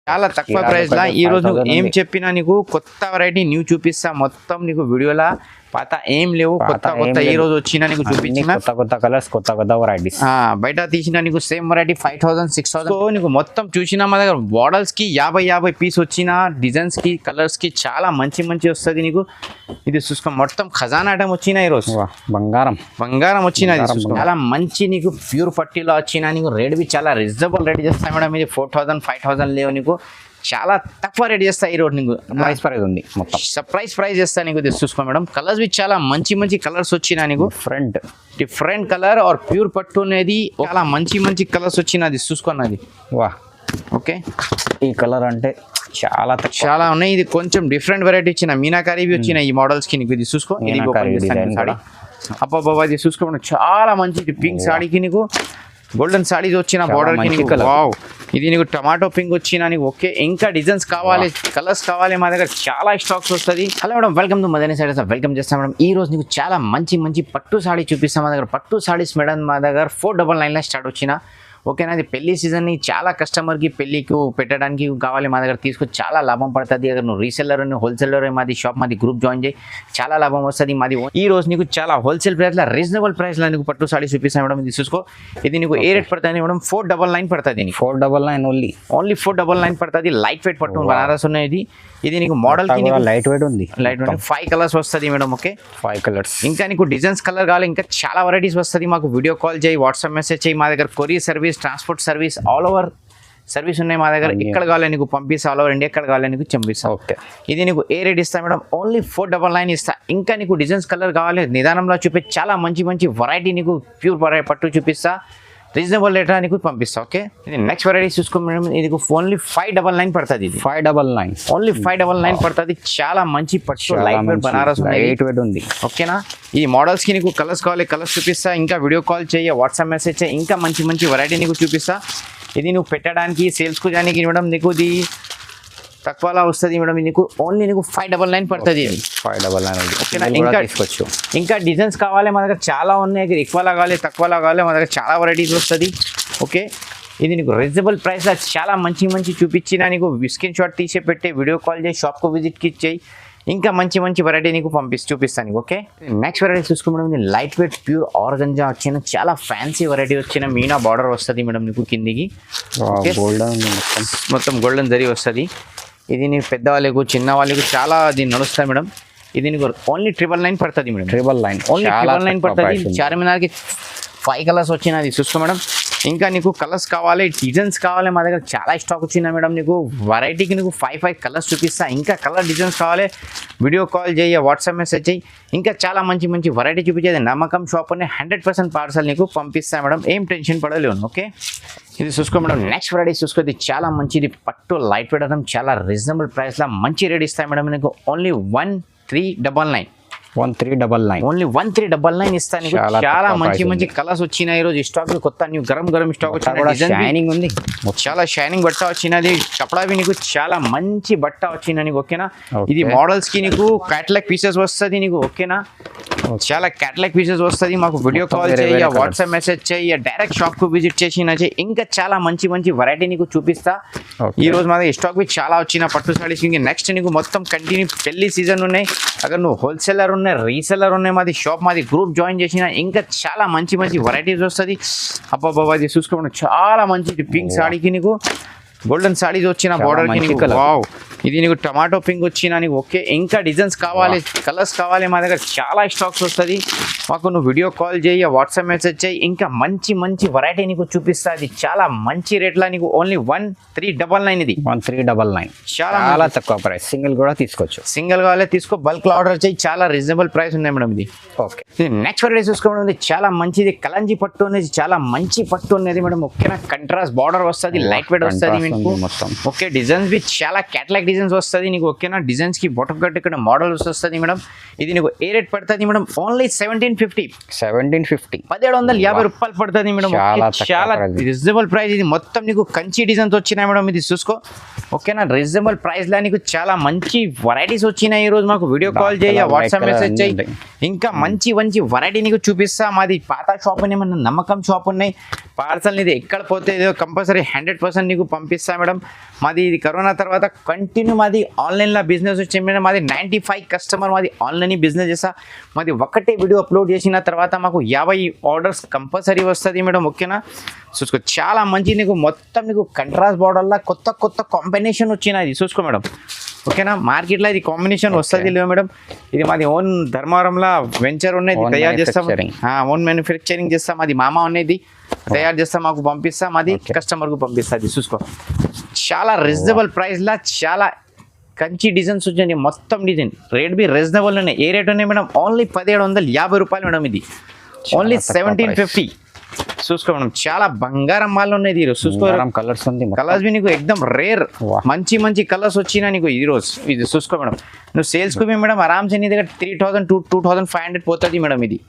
చాలా తక్కువ ప్రైస్ లా ఈ రోజు ఏం చెప్పినా నీకు కొత్త వెరైటీ న్యూ చూపిస్తా మొత్తం నీకు వీడియోలా పాత ఏం లేవు కొత్త ఈ రోజు వచ్చినా నీకు చూపించిన కొత్త కలర్స్ కొత్త వెరైటీస్ బయట తీసిన నీకు సేమ్ వెరైటీ 5000 6000 నీకు మొత్తం చూసినా మా దగ్గర మోడల్స్ కి 50 పీస్ వచ్చిన డిజైన్స్ కి కలర్స్ కి చాలా మంచి వస్తుంది నీకు ఇది చూసుకో మొత్తం ఖజానా ఐటమ్ వచ్చిన ఈ రోజు బంగారం వచ్చిన చాలా మంచి నీకు ప్యూర్ పట్టీలో వచ్చిన నీకు రేట్ బి చాలా రీజనబుల్ రేట్ చేస్తాయి మేడం ఇది 4000 5000 లేవు నీకు చాలా తక్కువ రేట్ చేస్తా ఈ రోజు నీకు ప్రైస్ ఉంది మొత్తం సర్ప్రైజ్ ప్రైస్ చేస్తా నీకు చూసుకో మేడం కలర్స్ బి చాలా మంచి కలర్స్ వచ్చినా నీకు డిఫరెంట్ కలర్ ఆర్ ప్యూర్ పట్టు అనేది చాలా మంచి కలర్స్ వచ్చినది చూసుకున్నది వా ఓకే ఈ కలర్ అంటే చాలా ఉన్నాయి ఇది కొంచెం డిఫరెంట్ వెరైటీ వచ్చిన మీనాకారి వచ్చిన ఈ మోడల్స్ కి నీకు ఇది చూసుకో అబ్బా ఇది చూసుకో చాలా మంచి పింక్ సాడీకి నీకు గోల్డెన్ సాడీస్ వచ్చిన బార్డర్ కి నీకు వావ్ ఇది నీకు టమాటో పింక్ వచ్చిన నీకు ఓకే ఇంకా డిజైన్స్ కావాలి కలర్స్ కావాలి మా దగ్గర చాలా స్టాక్స్ వస్తుంది hello madam welcome to Madani saris welcome చేస్తాం మేడం ఈ రోజు నీకు చాలా మంచి పట్టు సాడీ చూపిస్తాం మా దగ్గర పట్టు సాడీస్ మేడం మా దగ్గర 499 స్టార్ట్ వచ్చిన ఓకేనా అది పెళ్లి సీజన్ చాలా కస్టమర్కి పెళ్లికి పెట్టడానికి కావాలి మా దగ్గర తీసుకొచ్చి చాలా లాభం పడుతుంది అక్కడ నువ్వు రీసెల్లర్ హోల్సేలర్ మాది షాప్ మాది గ్రూప్ జాయిన్ చేయి చాలా లాభం వస్తుంది మాది ఈ రోజు నీకు చాలా హోల్సేల్ ప్రైస్లో రీజనబుల్ ప్రైస్లో నీకు పట్టు సాడీ చూపిస్తాను మేడం ఇది చూసుకో ఇది నీకు ఏ రేట్ పడుతుంది మేడం 499 పడుతుంది 499 ఓన్లీ 499 పడుతుంది లైట్ వెయిట్ పట్టు బనారస్ ఉన్నది ఇది నీకు మోడల్ కి లైట్ వెయిట్ ఉంది 5 కలర్స్ వస్తుంది మేడం ఓకే 5 కలర్స్ ఇంకా నీకు డిజైన్స్ కలర్ కావాలి ఇంకా చాలా వెరైటీస్ వస్తుంది మాకు వీడియో కాల్ చేయి వాట్సాప్ మెసేజ్ చేయి మా దగ్గర courier service transport service all over service ఉన్నాయి మా దగ్గర ఎక్కడ కావాలి నీకు పంపిస్తా ఆల్ ఓవర్ ఇండియా ఎక్కడ కావాలి నీకు పంపిస్తా ఓకే ఇది నీకు ఏ రేట్ ఇస్తా మేడం ఓన్లీ 499 ఇస్తా ఇంకా నీకు డిజైన్స్ కలర్ కావాలి నిదానంలో చూపి చాలా మంచి వెరైటీ నీకు ప్యూర్ పట్టు చూపిస్తా రీజనబుల్ రేట్ నీకు పంపిస్తా ఓకే ఇది నెక్స్ట్ వెరైటీ చూసుకో మేడం ఇది ఓన్లీ 599 పడుతుంది ఇది 599 ఓన్లీ 599 పడుతుంది చాలా మంచి పట్టు లైట్ వెయిట్ బనారస్ ఉంది ఓకేనా ఈ మోడల్స్ కి నీకు కలర్స్ కావాలి కలర్స్ చూపిస్తా ఇంకా వీడియో కాల్ చేయి వాట్సాప్ మెసేజ్ చేయి ఇంకా మంచి వెరైటీ నీకు చూపిస్తా ఇది నువ్వు పెట్టడానికి సేల్స్ కు జానికి మేడం నీకు ఇది తక్కువలా వస్తుంది మేడం నీకు ఓన్లీ నీకు 599 పడుతుంది 599 ఓకేనా ఇంకా డిజైన్స్ కావాలి మా దగ్గర చాలా ఉన్నాయి ఎక్కువలా కావాలి తక్కువలా కావాలి మా దగ్గర చాలా వెరైటీస్ వస్తుంది ఓకే ఇది నీకు రీజనబుల్ ప్రైస్లో చాలా మంచి చూపించిన నీకు స్క్రీన్ షాట్ తీసే పెట్టే వీడియో కాల్ చేయి షాప్కు విజిట్కి ఇచ్చేయి ఇంకా మంచి వెరైటీ నీకు చూపిస్తాను నీకు ఓకే నెక్స్ట్ వెరైటీ చూసుకో madam light weight pure organza వచ్చిన చాలా ఫ్యాన్సీ వెరైటీ వచ్చిన మీనా బార్డర్ వస్తుంది మేడం నీకు కిందికి మొత్తం గోల్డెన్ జరీ వస్తుంది ఇది నీకు పెద్దవాళ్ళకు చిన్న వాళ్ళకు చాలా దీన్ని నడుస్తాయి మేడం ఇది నీకు ఓన్లీ 999 పడుతుంది మేడం 999 ఓన్లీ 999 పడుతుంది చార్మినార్కి 5 కలర్స్ వచ్చినది చూసుకో మేడం ఇంకా నీకు కలర్స్ కావాలి డిజైన్స్ కావాలి మా దగ్గర చాలా స్టాక్ వచ్చిందా మేడం నీకు వెరైటీకి నీకు 5 కలర్స్ చూపిస్తా ఇంకా కలర్ డిజైన్స్ కావాలి వీడియో కాల్ చేయి వాట్సాప్ మెసేజ్ చేయి ఇంకా చాలా మంచి వెరైటీ చూపించేది నమ్మకం షాప్ అనే 100% పార్సల్ నీకు పంపిస్తా మేడం ఏం టెన్షన్ పడలేను ఓకే ఇది చూసుకో మేడం నెక్స్ట్ వెరైటీ చూసుకో ఇది చాలా మంచిది పట్టు లైట్ వెయిట్ ఐటమ్ చాలా రీజనబుల్ ప్రైస్లో మంచి రేట్ ఇస్తాయి మేడం నీకు ఓన్లీ 1399 ఓన్లీ 1399 ఇస్తాను నీకు చాలా మంచి కలర్స్ వచ్చినాయి ఈ రోజు స్టాక్ కొత్త న్యూ గరం స్టాక్ వచ్చిన షైనింగ్ ఉంది చాలా షైనింగ్ బట్ట వచ్చినది కపడావి నీకు చాలా మంచి బట్ట వచ్చింది నీకు ఓకేనా ఇది మోడల్స్ కి నీకు క్యాటలాగ్ పీసెస్ వస్తుంది నీకు ఓకేనా చాలా క్యాటలాగ్ పీసెస్ వస్తుంది మాకు వీడియో కాల్ చేయి వాట్సాప్ మెసేజ్ చేయి డైరెక్ట్ షాప్ కు విజిట్ చేసిన ఇంకా చాలా మంచి వెరైటీ నీకు చూపిస్తా ఈ రోజు మా స్టాక్ చాలా వచ్చిన పట్టు సారీస్ నెక్స్ట్ నీకు మొత్తం కంటిన్యూ పెళ్లి సీజన్ ఉన్నాయి అక్కడ నువ్వు హోల్సేలర్ ఉన్నాయి రీసెల్లర్ ఉన్నాయి మాది షాప్ మాది గ్రూప్ జాయిన్ చేసిన ఇంకా చాలా మంచి వెరైటీస్ వస్తుంది అబ్బాబా ఇది చూసుకోండి చాలా మంచి పింక్ సాడీకి నీకు గోల్డెన్ సాడీస్ వచ్చిన బార్డర్ కి నీకు వావ్ ఇది నీకు టమాటో పింక్ వచ్చిన నీకు ఓకే ఇంకా డిజైన్స్ కావాలి కలర్స్ కావాలి మా దగ్గర చాలా స్టాక్స్ వస్తుంది మాకు నువ్వు వీడియో కాల్ చేయి వాట్సాప్ మెసేజ్ చేయి ఇంకా మంచి వెరైటీ నీకు చూపిస్తా ఇది చాలా మంచి రేట్లో నీకు ఓన్లీ 1399 ఇది 1399 చాలా తక్కువ ప్రైస్ సింగిల్ కూడా తీసుకోవచ్చు సింగిల్ కావాలి తీసుకో బల్క్ ఆర్డర్ చేయి చాలా రీజనబుల్ ప్రైస్ ఉన్నాయి మేడం ఇది ఓకే నెక్స్ట్ వెరైటీ చూసుకోవడం చాలా మంచిది కలంజీ పట్టు అనేది చాలా మంచి పట్టు ఉన్నది మేడం ఓకేనా కంట్రాస్ట్ బార్డర్ వస్తుంది లైట్ వెయిట్ వస్తుంది మొత్తం ఓకే డిజైన్స్ బి చాలా క్యాటలాగ్ డిజైన్స్ వస్తుంది నీకు ఓకేనా డిజైన్స్ కి బాటమ్ కట్ ఇక్కడ మోడల్స్ వస్తుంది మేడం ఇది నీకు ఏ రేట్ పడుతుంది మేడం ఓన్లీ 1750 రూపాయలు పడుతుంది మేడం చాలా రీజనబుల్ ప్రైస్ ఇది మొత్తం నీకు కంచి డిజైన్స్ వచ్చినాయి మేడం ఇది చూసుకో ఓకేనా రీజనబుల్ ప్రైస్ లా నీకు చాలా మంచి వెరైటీస్ వచ్చినాయి ఈ రోజు మాకు వీడియో కాల్ చేయి వాట్సాప్ మెసేజ్ చేయి ఇంకా మంచి వెరైటీ నీకు చూపిస్తా మాది పాత షాప్ ఉన్నాయి మన నమ్మకం షాప్ ఉన్నాయి పార్సల్ ఇది ఎక్కడ పోతే కంపల్సరీ 100% నీకు పంపిస్తా పంపిస్తా మేడం. మాది ఇది కరోనా తర్వాత కంటిన్యూ మాది ఆన్లైన్లో బిజినెస్ వచ్చింది మేడం. మాది 95 కస్టమర్ మాది ఆన్లైన్ బిజినెస్ చేస్తా. మాది ఒకటే వీడియో అప్లోడ్ చేసిన తర్వాత మాకు 50 ఆర్డర్స్ కంపల్సరీ వస్తుంది మేడం. ఓకేనా, చూసుకో చాలా మంచి నీకు మొత్తం నీకు కంట్రాస్ట్ బార్డర్లో కొత్త కొత్త కాంబినేషన్ వచ్చినాయి చూసుకో మేడం. ఓకేనా, మార్కెట్లో ఇది కాంబినేషన్ వస్తుంది లేదు మేడం. ఇది మాది ఓన్ ధర్మవరంలో వెంచర్ ఉన్నది, తయారు చేస్తాం, ఓన్ మ్యానుఫ్యాక్చరింగ్ చేస్తాం. మాది మామ ఉన్నది తయారు చేస్తాం, మాకు పంపిస్తాం, మాది కస్టమర్కు పంపిస్తుంది చూసుకో. చాలా రీజనబుల్ ప్రైస్లో చాలా కంచి డిజైన్స్ వచ్చాయి. మొత్తం డిజైన్ రేట్ బి రీజనబుల్ ఉన్నాయి. ఏ రేట్ ఉన్నాయి మేడం? ఓన్లీ 1750 రూపాయలు మేడం. ఇది ఓన్లీ 1750 చూసుకో మేడం. చాలా బంగారం మాల్ ఉన్నాయి ఈరోజు చూసుకో. కలర్స్ ఉంది, కలర్స్ బి నీకు ఎక్దమ్ రేర్ మంచి మంచి కలర్స్ వచ్చినా నీకు ఈరోజు. ఇది చూసుకో మేడం. నువ్వు సేల్స్కు మేడం ఆరామ్సే నీ దగ్గర 3000 to 2500 పోతుంది మేడం. ఇది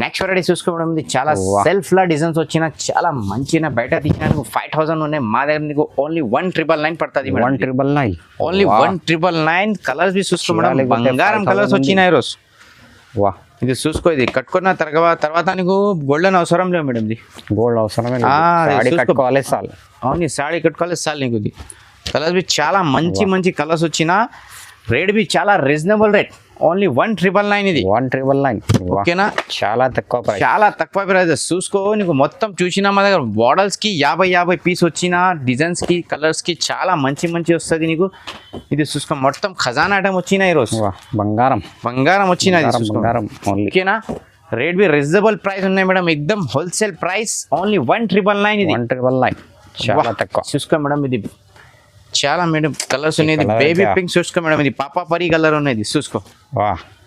నెక్స్ట్ వెరైటీ చూసుకో మేడం. ఇది చాలా సెల్ఫ్ లా డిజైన్స్ వచ్చిన చాలా మంచిగా బయట తీసిన 5000 ఉన్నాయి. మా దగ్గర నీకు ఓన్లీ 1999 పడుతుంది మేడం. 1999 ఓన్లీ 1999. కలర్స్ బి చూసుకో మేడం. బంగారం కలర్స్ వచ్చినాయి ఈరోజు. వా, ఇది చూసుకో. ఇది కట్టుకున్న తర్వాత నీకు గోల్డెన్ అవసరం లేదు మేడం. ఇది గోల్డ్ అవసరమే కట్టుకోవాలి చాలు. అవును, సాడీ కట్టుకోవాలి చాలు నీకు. ఇది కలర్స్ బి చాలా మంచి మంచి కలర్స్ వచ్చిన రేట్ బి చాలా రీజనబుల్ రేట్. ఓన్లీ 1999 ఇది 1999. ఓకేనా, చాలా తక్కువ ప్రైస్, చాలా తక్కువ ప్రైజెస్ చూసుకో. నీకు మొత్తం చూసినా మా దగ్గర మోడల్స్కి 50 పీస్ వచ్చిన డిజైన్స్కి కలర్స్కి చాలా మంచి మంచి వస్తుంది నీకు. ఇది చూసుకో మొత్తం ఖజానా ఐటమ్ వచ్చిన ఈరోజు. బంగారం వచ్చిన బంగారం ఓకేనా. రేట్ బి రీజనబుల్ ప్రైస్ ఉన్నాయి మేడం. ఎక్దమ్ హోల్సేల్ ప్రైస్ ఓన్లీ 1999 ఇది 1999. చాలా తక్కువ చూసుకో మేడం. ఇది చాలా మేడం కలర్స్ ఉన్నాయి. బేబీ పింక్ చూసుకో మేడం. ఇది పాపా పరి కలర్ ఉన్నది చూసుకో. వా,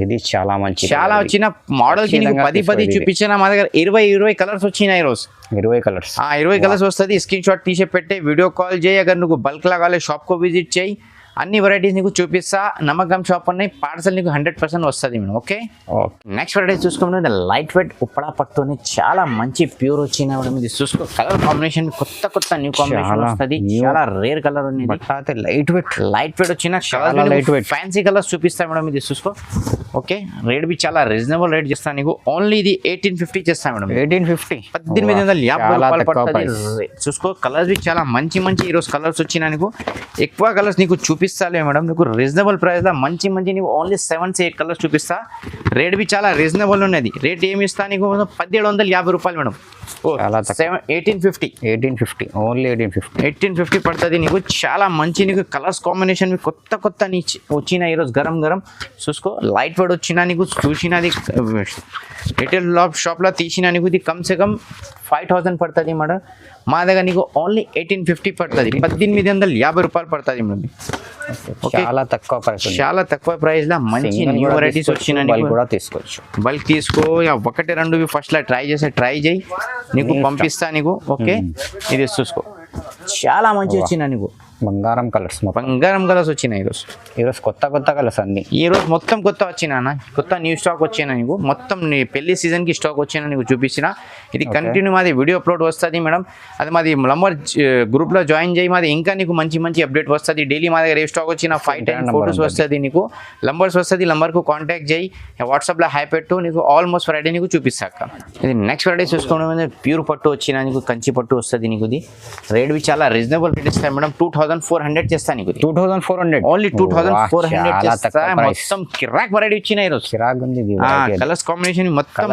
ఇది చాలా మంచి, చాలా వచ్చిన మోడల్ కి నీకు 10 చూపించిన మా దగ్గర 20 కలర్స్ వచ్చినాయి ఈరోజు. 20 కలర్స్ 20 కలర్స్ వస్తుంది. స్క్రీన్ షాట్ తీసి పెట్టే వీడియో కాల్ చేయి. అगर నువ్వు బల్క్ లాగాలి షాప్కు విజిట్ చేయి. అన్ని వెరైటీస్ నీకు చూపిస్తా. నమ్మకం షాప్ ఉన్నాయి. పార్సల్ నీకు 100% వస్తుంది మేడం. ఓకే, నెక్స్ట్ వెరైటీ చూసుకోండి. లైట్ వెయిట్ ఉప్పడా పట్టుని చాలా మంచి ప్యూర్ వచ్చిన మేడం. ఇది చూసుకో. కలర్ కాంబినేషన్ కొత్త న్యూ కాంబినేషన్ వస్తుంది. చాలా రేర్ కలర్ ఉంది. లైట్ వెయిట్ వచ్చిన ఫ్యాన్సీ కలర్స్ చూపిస్తా మేడం. ఇది చూసుకో. ఓకే, రేట్ బి చాలా రీజనబుల్ రేట్ చేస్తాను నీకు. ఓన్లీ ఇది 1850 చేస్తాను మేడం. 1850 1850 రూపాయలు పడుతుంది చూసుకో. కలర్స్ బి చాలా మంచి ఈరోజు కలర్స్ వచ్చిన నీకు. ఎక్కువ కలర్స్ నీకు చూపిస్తాలే మేడం. నీకు రీజనబుల్ ప్రైస్ లో మంచి నీకు ఓన్లీ 7 to 8 కలర్స్ చూపిస్తా. రేట్ బి చాలా రీజనబుల్ ఉన్నది. రేట్ ఏమి ఇస్తా నీకు? 1750 రూపాయలు మేడం. 1850 ఓన్లీ 1850 పడుతుంది నీకు. చాలా మంచి నీకు కలర్స్ కాంబినేషన్ కొత్త వచ్చిన ఈరోజు గరం చూసుకో. లైట్ వెయిట్ వచ్చిన నీకు చూసినది రిటైల్ షాప్లో తీసిన నీకు. ఇది కమ్సే కమ్ 5000 పడుతుంది మేడం. మా దగ్గర నీకు ఓన్లీ 1850 పడుతుంది. 1850 రూపాయలు పడుతుంది మేడం. చాలా తక్కువ ప్రైస్, చాలా తక్కువ ప్రైస్ లో మంచి న్యూ వెరైటీస్ వచ్చిన కూడా తీసుకోవచ్చు. బల్క్ తీసుకో. 1-2 ఫస్ట్ లా ట్రై చేయి. నీకు పంపిస్తా నీకు. ఓకే, ఇది చూసుకో. చాలా మంచి వచ్చిన నీకు. బంగారం కలర్స్ వచ్చినాయి ఈరోజు కొత్త కలర్స్ అన్ని. ఈ రోజు మొత్తం కొత్త వచ్చినా, కొత్త న్యూ స్టాక్ వచ్చినా నీకు. మొత్తం నీ పెళ్లి సీజన్ కి స్టాక్ వచ్చినా నీకు చూపించిన. ఇది కంటిన్యూ మాది వీడియో అప్లోడ్ వస్తుంది మేడం. అది మాది నంబర్ గ్రూప్ లో జాయిన్ చేయి. మాది ఇంకా నీకు మంచి అప్డేట్ వస్తుంది. డైలీ మా దగ్గర ఏ స్టాక్ వచ్చినా 5-10 ఫోటోస్ వస్తుంది నీకు. నంబర్స్ వస్తుంది. నంబర్కు కాంటాక్ట్ చేయి. వాట్సాప్ లో హై పెట్టు. నీకు ఆల్మోస్ట్ వెరైటీ నీకు చూపిస్తాక. ఇది నెక్స్ట్ వెరైటీ చూసుకోవడం ప్యూర్ పట్టు వచ్చినా నీకు. కంచి పట్టు వస్తుంది నీకు. ఇది రేట్ బి చాలా రీజనబుల్ రేట్ ఇస్తాయి మేడం. 2400 చేస్తా నీకు. 2400 ఓన్లీ 2400 చేస్తా. మొత్తం కిరాక్ వెరైటీ వచ్చిన ఈరోజు. కిరాక్ ఉంది. కలర్స్ కాంబినేషన్ మొత్తం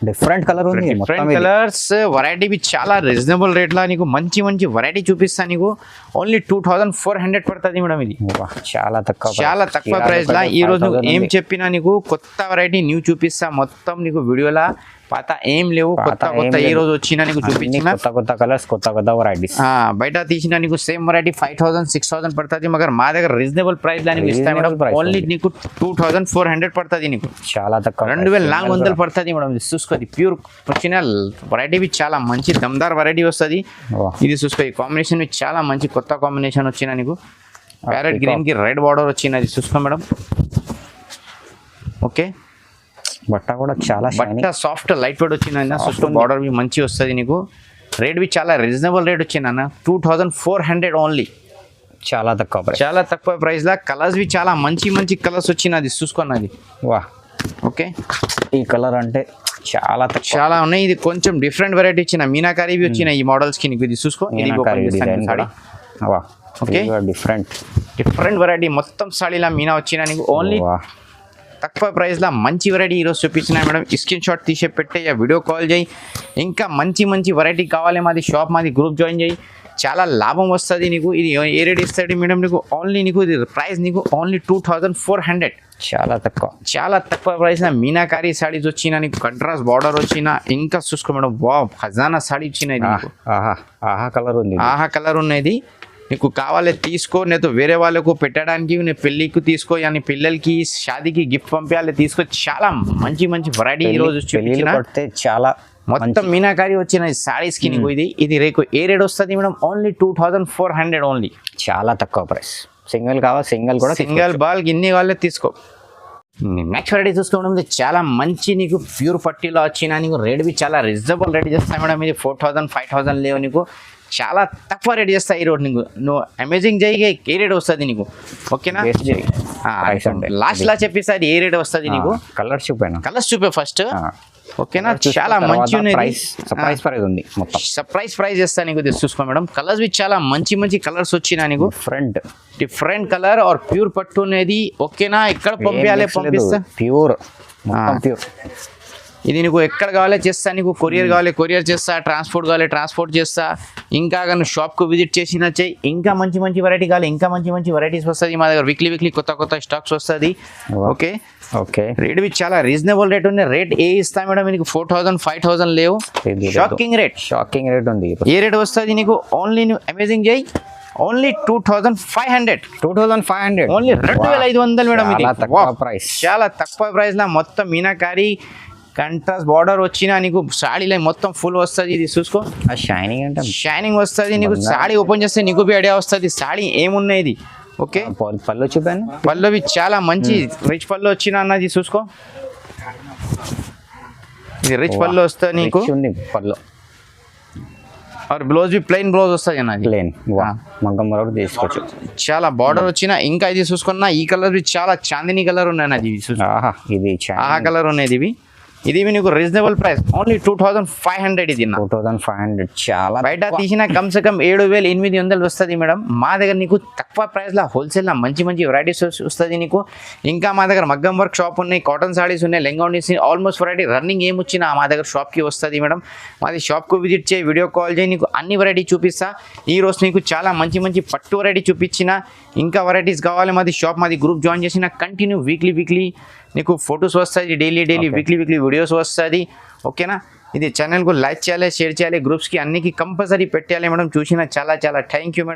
డిఫరెంట్ కలర్ ఉంది. డిఫరెంట్ కలర్స్ వెరైటీ బి చాలా రీజనబుల్ రేట్ లా నీకు మంచి వెరైటీ చూపిస్తా నీకు. ఓన్లీ 2400 పడుతుంది మేడం. ఇది చాలా తక్కువ ప్రైస్ లా. ఈ రోజు ఏం చెప్పినా నీకు కొత్త వెరైటీ న్యూ చూపిస్తా. మొత్తం నీకు వీడియోలా పాత ఏం లేవు. కొత్త ఈ రోజు వచ్చిన నీకు చూపించిన కొత్త కలర్స్, కొత్త వెరైటీస్. బయట తీసిన నీకు సేమ్ వెరైటీ 5000-6000 పడుతుంది. మగర్ మా దగ్గర రీజనబుల్ ప్రైస్ లా నీకు ఇస్తాను మేడం. ఓన్లీ నీకు 2400 పడుతుంది నీకు. చాలా తక్కువ, 2400 పడుతుంది మేడం. ఇది చూసుకోది ప్యూర్ వచ్చిన వెరైటీ బి చాలా మంచి దమ్దార్ వెరైటీ వస్తుంది. ఇది చూసుకో. ఈ కాంబినేషన్ చాలా మంచి కొత్త కాంబినేషన్ వచ్చిన నీకు. ప్యారెట్ గ్రీన్ కి రెడ్ బార్డర్ వచ్చినది చూసుకో మేడం. ఓకే, బట్ట కూడా చాలా సాఫ్ట్ లైట్ వెయిట్ వచ్చిందన్న. చూసుకో బార్డర్ బి మంచి వస్తుంది నీకు. రేట్ బి చాలా రీజనబుల్ రేట్ వచ్చిందన్న. 2400 ఓన్లీ. చాలా తక్కువ ప్రైస్ లా. కలర్స్ బి చాలా మంచి కలర్స్ వచ్చినది చూసుకున్నది. వా, ఓకే. ఈ కలర్ అంటే చాలా తక్కువ. చాలా ఉన్నాయి. ఇది కొంచెం డిఫరెంట్ వెరైటీ వచ్చిన మీనాకారి వచ్చిన ఈ మోడల్స్ కి నీకు ఇది చూసుకో. ఇది మీనాకారి డిజైన్ కూడా వా ఓకే డిఫరెంట్ వెరైటీ మొత్తం సాడీలా మీనా వచ్చిన నీకు ఓన్లీ తక్కువ ప్రైస్లో మంచి వెరైటీ ఈరోజు చూపించినాయి మేడం. స్క్రీన్ షాట్ తీసే పెట్టే వీడియో కాల్ చేయి. ఇంకా మంచి వెరైటీ కావాలి మాది షాప్ మాది గ్రూప్ జాయిన్ చేయి. చాలా లాభం వస్తుంది నీకు. ఇది ఏ రేట్ ఇస్తుంది మేడం నీకు ఓన్లీ నీకు ఇది ప్రైస్ నీకు ఓన్లీ 2400. చాలా తక్కువ ప్రైస్లో మీనాకారి సాడీస్ వచ్చిన నీకు కంట్రాస్ట్ బార్డర్ వచ్చిన ఇంకా చూసుకో మేడం. వా ఖజానా సాడీ వచ్చినాయి నీకు. ఆహా కలర్ ఉంది. ఆహా కలర్ ఉన్నది. నీకు కావాలి తీసుకో, నేను వేరే వాళ్ళకు పెట్టడానికి నేను పెళ్ళికి తీసుకో అని పిల్లలకి షాదీకి గిఫ్ట్ పంపించాలి తీసుకో. చాలా మంచి వెరైటీ ఈ రోజు చాలా మొత్తం మీనాకారి వచ్చిన సారీస్ కి నీకు ఇది రేపు ఏ రేట్ వస్తుంది మేడం ఓన్లీ 2400 ఓన్లీ. చాలా తక్కువ ప్రైస్. సింగిల్ కావాలి సింగిల్ కూడా సింగిల్ బాల్ ఇన్ని వాళ్ళే తీసుకో. నెక్స్ట్ వెరైటీ చూసుకోవడం చాలా మంచి నీకు ప్యూర్ పట్టీలో వచ్చిన నీకు రేట్ బి చాలా రీజనబుల్ రేట్ చేస్తాయి మేడం. ఇది 4000 5000 లేవు నీకు. చాలా తక్కువ రేట్ చేస్తాయి ఈ రోడ్ నీకు. నువ్వు అమేజింగ్ చేయి ఏ రేట్ వస్తుంది నీకు ఓకేనా. లాస్ట్ లా చెప్పేసి ఏ రేట్ వస్తుంది నీకు. కలర్స్ చూపే ఫస్ట్ ఓకేనా. చాలా మంచి సర్ప్రైజ్ ప్రైస్ ఉంది మొత్తం. సర్ప్రైజ్ ప్రైస్ చేస్తా నీకు చూసుకో మేడం. కలర్స్ బి చాలా మంచి కలర్స్ వచ్చినా నీకు. డిఫరెంట్ కలర్ ఆర్ ప్యూర్ పట్టు అనేది ఓకేనా. ఎక్కడ పంపిస్తా ప్యూర్. ఇది నీకు ఎక్కడ కావాలి చేస్తా నీకు. కొరియర్ కావాలి కొరియర్ చేస్తా, ట్రాన్స్పోర్ట్ కావాలి ట్రాన్స్పోర్ట్ చేస్తా. ఇంకా కానీ షాప్కు విజిట్ చేసినా చెయ్యి. ఇంకా మంచి వెరైటీ కావాలి ఇంకా మంచి వెరైటీస్ వస్తుంది మా దగ్గర. వీక్లీ కొత్త స్టాక్స్ వస్తుంది. ఓకే రేట్ బి చాలా రీజనబుల్ రేట్ ఉంది. రేట్ ఏ ఇస్తా మేడం నీకు 4000 5000 లేవు. షాకింగ్ రేట్ ఉంది. ఏ రేట్ వస్తుంది నీకు ఓన్లీ నువ్వు అమేజింగ్ చేయి ఓన్లీ 2500 ఓన్లీ 2500 మేడం. ఇది చాలా తక్కువ ప్రైస్ లా మొత్తం మీనాకారి కంట్రాస్ట్ బార్డర్ వచ్చినా నీకు సాడీలో మొత్తం ఫుల్ వస్తుంది. ఇది చూసుకో షైనింగ్ వస్తుంది నీకు. సాడీ ఓపెన్ చేస్తే నీకు బి ఐడియా వస్తుంది సాడీ ఏమున్నాయి. ఇది ఓకే పళ్ళు చూపాను. పళ్ళువి చాలా మంచి రిచ్ పళ్ళు వచ్చిన అన్నది చూసుకో. ఇది రిచ్ పళ్ళు వస్తుంది నీకు. పళ్ళు బ్లౌజ్ బి ప్లెయిన్ బ్లౌజ్ వస్తుంది అన్నది. మగ్గం వరకు తీసుకోవచ్చు. చాలా బార్డర్ వచ్చిన ఇంకా ఇది చూసుకున్నా. ఈ కలర్ బి చాలా చాందిని కలర్ ఉన్నాయి అన్నది. ఇది ఆహా కలర్ ఉన్నది. ఇది నీకు రీజనబుల్ ప్రైస్ ఓన్లీ 2500. ఇది 2500 చాలా బయట తీసిన కమ్సే కమ్ 7800 వస్తుంది మేడం. మా దగ్గర నీకు తక్కువ ప్రైస్లో హోల్సేల్లో మంచి వెరైటీస్ వస్తుంది నీకు. ఇంకా మా దగ్గర మగ్గం వర్క్ షాప్ ఉన్నాయి, కాటన్ సారీస్ ఉన్నాయి, లెంగానీస్ ఆల్మోస్ట్ వెరైటీ రన్నింగ్ ఏమొచ్చినా మా దగ్గర షాప్కి వస్తుంది మేడం. మాది షాప్కు విజిట్ చేయి, వీడియో కాల్ చేయి, నీకు అన్ని వెరైటీ చూపిస్తా. ఈ రోజు నీకు చాలా మంచి పట్టు వెరైటీ చూపించిన. ఇంకా వెరైటీస్ కావాలి మాది షాప్ మాది గ్రూప్ జాయిన్ చేసిన కంటిన్యూ వీక్లీ నీకు ఫొటోస్ వస్తుంది. డైలీ వీక్లీ వీడియోస్ వస్తుంది ఓకేనా. ఇది ఛానల్కు లైక్ చేయాలి షేర్ చేయాలి గ్రూప్స్కి అన్నికి కంపల్సరీ పెట్టాలి మేడం. చూసిన చాలా థ్యాంక్ యూ మేడం.